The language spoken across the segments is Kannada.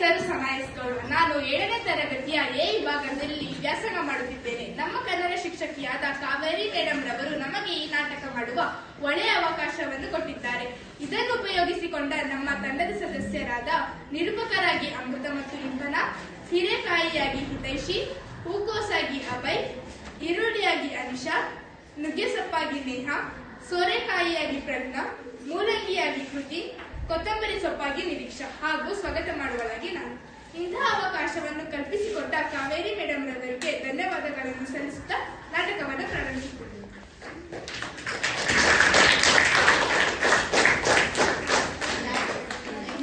ಹೆಸರು ಸನಾಯಿಸ್ಗೌಡ. ನಾನು 7ನೇ ತರಗತಿಯ ಎ ವಿಭಾಗದಲ್ಲಿ ವ್ಯಾಸಂಗ ಮಾಡುತ್ತಿದ್ದೇನೆ. ನಮ್ಮ ಕನ್ನಡ ಶಿಕ್ಷಕಿಯಾದ ಕಾವೇರಿ ಮೇಡಮ್ ರವರು ನಮಗೆ ಈ ನಾಟಕ ಮಾಡುವ ಒಳ್ಳೆಯ ಅವಕಾಶವನ್ನು ಕೊಟ್ಟಿದ್ದಾರೆ. ಇದನ್ನು ಉಪಯೋಗಿಸಿಕೊಂಡ ನಮ್ಮ ತಂಡದ ಸದಸ್ಯರಾದ ನಿರೂಪಕರಾಗಿ ಅಮೃತ ಮತ್ತು ಇಂಧನ, ಹಿರೇಕಾಯಿಯಾಗಿ ಹಿತೈಷಿ, ಹೂಕೋಸಾಗಿ ಅಭಯ್, ಈರುಳ್ಳಿಯಾಗಿ ಅನಿಶಾ, ನುಗ್ಗೆಸೊಪ್ಪಾಗಿ ನೇಹಾ, ಸೋರೆಕಾಯಿಯಾಗಿ ಪ್ರಜ್ಞಾ, ಮೂಲಂಗಿಯಾಗಿ ಕೃತಿ, ಕೊತ್ತಂಬರಿ ಸೊಪ್ಪಾಗಿ ನಿರೀಕ್ಷಾ ಹಾಗೂ ಸ್ವಾಗತ ಮಾಡುವಳಾಗಿ ನಾನು. ಇಂತಹ ಅವಕಾಶವನ್ನು ಕಲ್ಪಿಸಿಕೊಟ್ಟ ಕಾವೇರಿ ಮೇಡಮ್ ರವರಿಗೆ ಧನ್ಯವಾದಗಳನ್ನು ಸಲ್ಲಿಸುತ್ತಾ ನಾಟಕವನ್ನು ಪ್ರಾರಂಭಿಸಿದ್ದೇನೆ.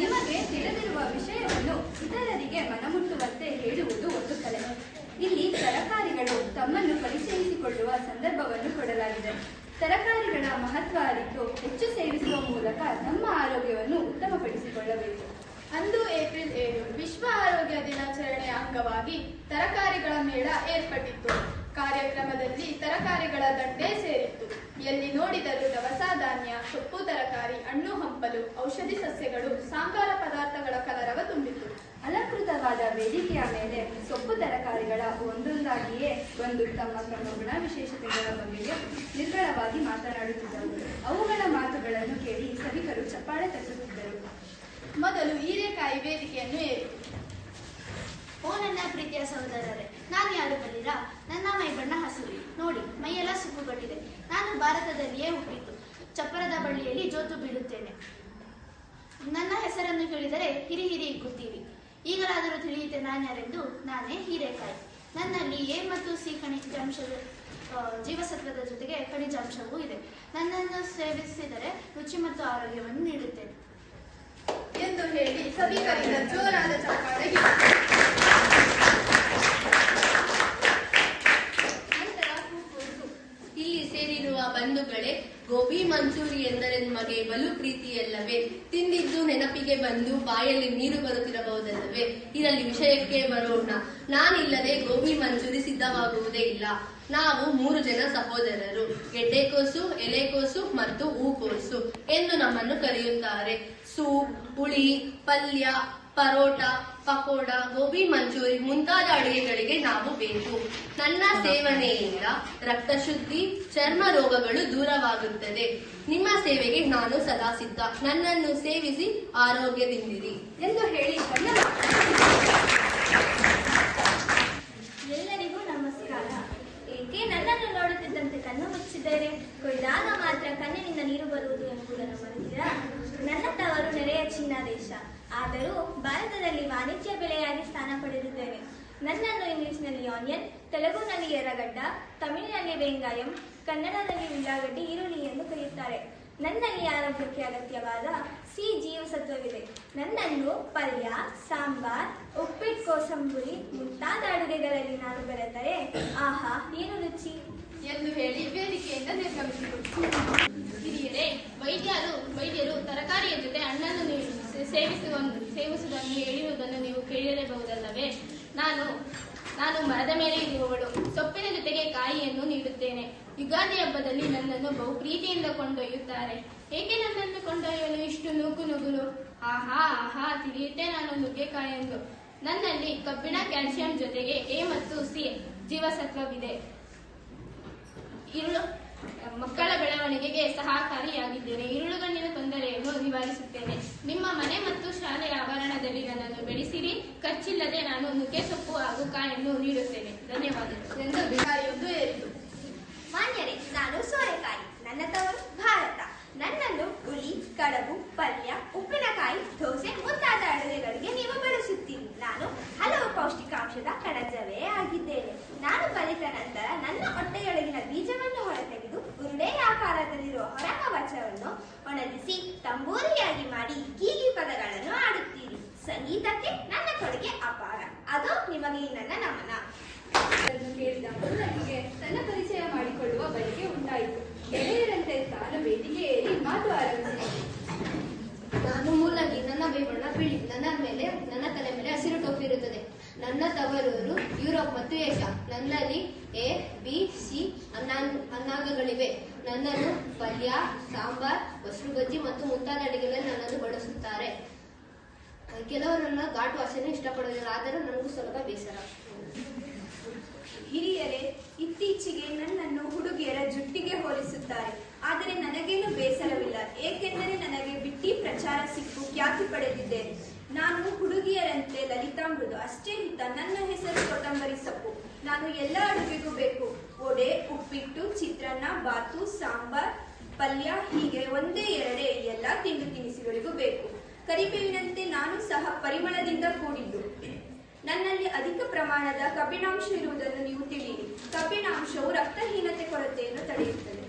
ನಿಮಗೆ ತಿಳಿದಿರುವ ವಿಷಯವನ್ನು ಇತರರಿಗೆ ಮನಮುಟ್ಟುವಂತೆ ಹೇಳುವುದು ಒಂದು ಕಲೆ. ಇಲ್ಲಿ ತರಕಾರಿಗಳು ತಮ್ಮನ್ನು ಪರಿಚಯಿಸಿಕೊಳ್ಳುವ ಸಂದರ್ಭವನ್ನು ಕೊಡಲಾಗಿದೆ. ತರಕಾರಿಗಳ ಮಹತ್ವ ಅರಿತು ಹೆಚ್ಚು ಸೇವಿಸುವ ಮೂಲಕ ನಮ್ಮ ಆರೋಗ್ಯವನ್ನು ಉತ್ತಮಪಡಿಸಿಕೊಳ್ಳಬೇಕು. ಅಂದು ಏಪ್ರಿಲ್ 7 ವಿಶ್ವ ಆರೋಗ್ಯ ದಿನಾಚರಣೆಯ ಅಂಗವಾಗಿ ತರಕಾರಿಗಳ ಮೇಳ ಏರ್ಪಟ್ಟಿತ್ತು. ಕಾರ್ಯಕ್ರಮದಲ್ಲಿ ತರಕಾರಿಗಳ ದಂಡೇ ಸೇರಿತ್ತು. ಎಲ್ಲಿ ನೋಡಿದರೂ ದವಸ ಧಾನ್ಯ, ಸೊಪ್ಪು ತರಕಾರಿ, ಹಣ್ಣು ಹಂಪಲು, ಔಷಧಿ ಸಸ್ಯಗಳು, ಸಾಂಬಾರ ಪದಾರ್ಥಗಳ ಕಲರವ ತುಂಬಿತ್ತು. ಅಲಂಕೃತವಾದ ವೇದಿಕೆಯ ಮೇಲೆ ಸೊಪ್ಪು ತರಕಾರಿಗಳ ಒಂದೊಂದಾಗಿಯೇ ಬಂದು ತಮ್ಮ ಗುಣ ವಿಶೇಷತೆಗಳ ಬಗ್ಗೆ ನಿರ್ಗಳವಾಗಿ ಮಾತನಾಡುತ್ತಿದ್ದರು. ಅವುಗಳ ಮಾತುಗಳನ್ನು ಕೇಳಿ ಸಭಿಕರು ಚಪ್ಪಾಳೆ ತಟ್ಟುತ್ತಿದ್ದರು. ಮೊದಲು ಹೀರೆಕಾಯಿ ವೇದಿಕೆಯನ್ನು ಏರಿತು. ಓ ನನ್ನ ಪ್ರೀತಿಯ ಸಹೋದರರೇ, ನಾನು ಯಾರು ಬಲ್ಲಿರಾ? ನನ್ನ ಮೈ ಬಣ್ಣ ಹಸಿರು ನೋಡಿ, ಮೈಯೆಲ್ಲ ಸುಕ್ಕುಗಟ್ಟಿದೆ. ನಾನು ಭಾರತದಲ್ಲಿಯೇ ಹುಟ್ಟಿದ್ದು. ಚಪ್ಪರದ ಬಳ್ಳಿಯಲ್ಲಿ ಜೋತು ಬೀಳುತ್ತೇನೆ. ನನ್ನ ಹೆಸರನ್ನು ಕೇಳಿದರೆ ಹಿರಿ ಹಿರಿ ಇಕ್ಕುತ್ತೀರಿ. ಈಗಲಾದರೂ ತಿಳಿಯುತ್ತೆ ನಾನ್ಯಾರೆಂದು. ನಾನೇ ಹೀರೆಕಾಯಿ. ನನ್ನಲ್ಲಿ ಎ ಮತ್ತು ಸಿ ಖನಿಜಾಂಶದ ಜೀವಸತ್ವದ ಜೊತೆಗೆ ಖನಿಜಾಂಶವೂ ಇದೆ. ನನ್ನನ್ನು ಸೇವಿಸಿದರೆ ರುಚಿ ಮತ್ತು ಆರೋಗ್ಯವನ್ನು ನೀಡುತ್ತೇನೆ ಎಂದು ಹೇಳಿ ಸಭಿಕರಿಂದ ಜೋರಾದ ಚಪ್ಪಾಳೆ. ನಂತರ ಕೂಗುವುದು. ಇಲ್ಲಿ ಸೇರಿರುವ ಬಂಧುಗಳೇ, ಗೋಬಿ ಮಂಚೂರಿ ಎಂದರೆ ನಿಮಗೆ ಬಲು ಪ್ರೀತಿಯಲ್ಲವೇ? ತಿಂದಿದ್ದು ನೆನಪಿಗೆ ಬಂದು ಬಾಯಲ್ಲಿ ನೀರು ಬರುತ್ತಿರಬಹುದಲ್ಲವೇ? ಇರಲಿ, ವಿಷಯಕ್ಕೆ ಬರೋಣ. ನಾನಿಲ್ಲದೆ ಗೋಬಿ ಮಂಚೂರಿ ಸಿದ್ಧವಾಗುವುದೇ ಇಲ್ಲ. ನಾವು 3 ಜನ ಸಹೋದರರು. ಗೆಡ್ಡೆಕೋಸು, ಎಲೆಕೋಸು ಮತ್ತು ಹೂಕೋಸು ಎಂದು ನಮ್ಮನ್ನು ಕರೆಯುತ್ತಾರೆ. ಸೂಪ್, ಹುಳಿ, ಪಲ್ಯ, ಪರೋಟ, ಪಕೋಡ, ಗೋಬಿ ಮಂಚೂರಿ ಮುಂತಾದ ಅಡುಗೆಗಳಿಗೆ ನಾವು ಬೇಕು. ನನ್ನ ಸೇವನೆಯಿಂದ ರಕ್ತಶುದ್ಧಿ, ಚರ್ಮ ರೋಗಗಳು ದೂರವಾಗುತ್ತದೆ. ನಿಮ್ಮ ಸೇವೆಗೆ ನಾನು ಸದಾ ಸಿದ್ಧ. ನನ್ನನ್ನು ಸೇವಿಸಿ ಆರೋಗ್ಯದಿಂದಿರಿ ಎಂದು ಹೇಳಿ ಎಲ್ಲರಿಗೂ ನಮಸ್ಕಾರ. ಏಕೆ ನನ್ನನ್ನು ನೋಡುತ್ತಿದ್ದಂತೆ ಕಣ್ಣು ಮುಚ್ಚಿದ್ದೇನೆ? ಕೊಯ್ದಾಗ ಮಾತ್ರ ಕಣ್ಣಿನಿಂದ ನೀರು ಬರುವುದು ಎಂಬುದನ್ನು ಮರೆತಿರಾ? ನನ್ನ ತವರು ನೆರೆಯ ಚೀನಾ ದೇಶ. ಆದರೂ ಭಾರತದಲ್ಲಿ ವಾಣಿಜ್ಯ ಬೆಳೆಯಾಗಿ ಸ್ಥಾನ ಪಡೆದಿದ್ದೇನೆ. ನನ್ನನ್ನು ಇಂಗ್ಲಿಷ್ನಲ್ಲಿ ಆನಿಯನ್, ತೆಲುಗುನಲ್ಲಿ ಎರ್ರಗಡ್ಡ, ತಮಿಳಿನಲ್ಲಿ ವೆಂಗಾಯಂ, ಕನ್ನಡದಲ್ಲಿ ಉಳ್ಳಾಗಡ್ಡಿ, ಈರುಳ್ಳಿ ಎಂದು ಕರೆಯುತ್ತಾರೆ. ನನ್ನಲ್ಲಿ ಆರೋಗ್ಯಕ್ಕೆ ಅಗತ್ಯವಾದ ಸಿ ಜೀವಸತ್ವವಿದೆ. ನನ್ನನ್ನು ಪಲ್ಯ, ಸಾಂಬಾರ್, ಉಪ್ಪಿಟ್ಟು, ಕೋಸಂಬರಿ ಮುಂತಾದ ಅಡುಗೆಗಳಲ್ಲಿ ನಾನು ಬೆಳೆದರೆ ಆಹಾ ಏನು ರುಚಿ ಎಂದು ಹೇಳಿ ವೇದಿಕೆಯಿಂದ ನಿರ್ಗಮಿಸಿದರು. ಹಿರಿಯರೇ, ವೈದ್ಯರು ತರಕಾರಿಯ ಜೊತೆ ಹಣ್ಣನ್ನು ಸೇವಿಸುವುದನ್ನು ಹೇಳಿರುವುದನ್ನು ನೀವು ಕೇಳಿರಬಹುದಲ್ಲವೇ? ನಾನು ಮರದ ಮೇಲೆ ಇರುವವಳು. ಸೊಪ್ಪಿನ ಜೊತೆಗೆ ಕಾಯಿಯನ್ನು ನೀಡುತ್ತೇನೆ. ಯುಗಾದಿ ಹಬ್ಬದಲ್ಲಿ ನನ್ನನ್ನು ಬಹು ಪ್ರೀತಿಯಿಂದ ಕೊಂಡೊಯ್ಯುತ್ತಾರೆ. ಏಕೆ ನನ್ನನ್ನು ಕೊಂಡೊಯ್ಯಲು ಇಷ್ಟು ನೂಕುನುಗ್ಗಲು? ಆಹಾ ತಿಳಿಯುತ್ತೆ ನಾನು ನುಗ್ಗೆಕಾಯಿಯೆಂದು. ನನ್ನಲ್ಲಿ ಕಬ್ಬಿಣ, ಕ್ಯಾಲ್ಸಿಯಂ ಜೊತೆಗೆ ಎ ಮತ್ತು ಸಿ ಜೀವಸತ್ವವಿದೆ. ಮಕ್ಕಳ ಬೆಳವಣಿಗೆಗೆ ಸಹಕಾರಿಯಾಗಿದ್ದೇನೆ. ಇರುಳುಗಣ್ಣಿನ ತೊಂದರೆಯನ್ನು ನಿವಾರಿಸುತ್ತೇನೆ. ನಿಮ್ಮ ಮನೆ ಮತ್ತು ಶಾಲೆಯ ಆವರಣದಲ್ಲಿ ನನ್ನನ್ನು ಬೆಳೆಸಿರಿ. ಖರ್ಚಿಲ್ಲದೆ ನಾನು ನುಗ್ಗೆಸೊಪ್ಪು ಹಾಗೂ ಕಾಯನ್ನು ನೀಡುತ್ತೇನೆ. ಧನ್ಯವಾದಗಳು ಎಂದು ಕಾಯಿಯೊಂದು ಏರಿತು. ಮಾನ್ಯರೇ, ನಾನು ಸೋರೆಕಾಯಿ. ನನ್ನ ತವರು ಭಾರತ. ನನ್ನನ್ನು ಹುಳಿ, ಕಡಬು, ಪಲ್ಯ, ಉಪ್ಪಿನಕಾಯಿ, ದೋಸೆ ಮುಂತಾದ ಅಡುಗೆಗಳಿಗೆ ನೀವು ಬಳಸುತ್ತೀರಿ. ನಾನು ಹಲವು ಪೌಷ್ಟಿಕಾಂಶದ ಕಣಜವೇ ಆಗಿದ್ದೇನೆ. ನಾನು ಬಲಿತ ನಂತರ ನನ್ನ ಹೊಟ್ಟೆಯೊಳಗಿನ ಬೀಜವನ್ನು ಹೊರತೆಗೆದು ಉರುಳೆ ಆಕಾರದಲ್ಲಿರುವ ಹೊರಕವಚವನ್ನು ಒಣಗಿಸಿ ತಂಬೂರಿಯಾಗಿ ಮಾಡಿ ಗೀಗಿ ಪದಗಳನ್ನು ಆಡುತ್ತೀರಿ. ಸಂಗೀತಕ್ಕೆ ನನ್ನ ಕೊಡುಗೆ ಅಪಾರ. ಅದು ನಿಮಗೆ ನನ್ನ ನಮನ. ಕೇಳಿದ ಮೊದಲಿಗೆ ತನ್ನ ಪರಿಚಯ ಮಾಡಿಕೊಳ್ಳುವ ಬಯಕೆ ಉಂಟಾಯಿತು. ಗೆಳೆಯರಂತೆ ತಾನು ವೇದಿಕೆ ಏರಿ ಮಾತು ಆರಂಭಿಸಿದರು. ನಾನು ಮೂಲಂಗಿ. ನನ್ನ ಬಣ್ಣ ಬಿಳಿ. ನನ್ನ ತಲೆ ಮೇಲೆ ಹಸಿರು ಟೋಪಿ ಇರುತ್ತದೆ. ನನ್ನ ತವರೂರು ಯುರೋಪ್ ಮತ್ತು ಏಷ್ಯಾ. ನನ್ನಲ್ಲಿ ಎ, ಬಿ, ಸಿ ಅನ್ನಾಂಗಗಳಿವೆ. ನನ್ನನ್ನು ಪಲ್ಯ, ಸಾಂಬಾರ್, ಮೊಸರು ಬಜ್ಜಿ ಮತ್ತು ಮುಂತಾದ ಅಡುಗೆಗಳಲ್ಲಿ ನನ್ನನ್ನು ಬಳಸುತ್ತಾರೆ. ಕೆಲವರನ್ನ ಘಾಟು ವಾಸನೆ ಇಷ್ಟಪಡೋದಿಲ್ಲ, ಆದರೆ ನನಗೂ ಸ್ವಲ್ಪ ಬೇಸರ. ಹಿರಿಯರೇ, ಇತ್ತೀಚೆಗೆ ನನ್ನನ್ನು ಹುಡುಗಿಯರ ಜುಟ್ಟಿಗೆ ಹೋಲಿಸುತ್ತಾರೆ. ಆದರೆ ನನಗೇನು ಬೇಸರವಿಲ್ಲ, ಏಕೆಂದರೆ ನನಗೆ ಬಿಟ್ಟಿ ಪ್ರಚಾರ ಸಿಕ್ಕು ಖ್ಯಾತಿ ಪಡೆದಿದ್ದೇನೆ. ನಾನು ಹುಡುಗಿಯರಂತೆ ಲಲಿತಾ ಮೃದು, ಅಷ್ಟೇ ಹಿತ. ನನ್ನ ಹೆಸರು ಕೊತ್ತಂಬರಿ ಸೊಪ್ಪು. ನಾನು ಎಲ್ಲ ಅಡುಗೆಗೂ ಬೇಕು. ವಡೆ, ಉಪ್ಪಿಟ್ಟು, ಚಿತ್ರಾನ್ನ, ಬಾತು, ಸಾಂಬಾರ್, ಪಲ್ಯ, ಹೀಗೆ ಒಂದೇ ಎರಡೇ ಎಲ್ಲ ತಿಂಡಿ ತಿನಿಸುಗಳಿಗೂ ಬೇಕು. ಕರಿಬೇವಿನಂತೆ ನಾನು ಸಹ ಪರಿಮಳದಿಂದ ಕೂಡಿದ್ದು. ನನ್ನಲ್ಲಿ ಅಧಿಕ ಪ್ರಮಾಣದ ಕಬ್ಬಿಣಾಂಶ ಇರುವುದನ್ನು ನೀವು ತಿಳಿಯಿರಿ. ಕಬ್ಬಿಣಾಂಶವು ರಕ್ತಹೀನತೆ ಕೊರತೆಯನ್ನು ತಡೆಯುತ್ತದೆ.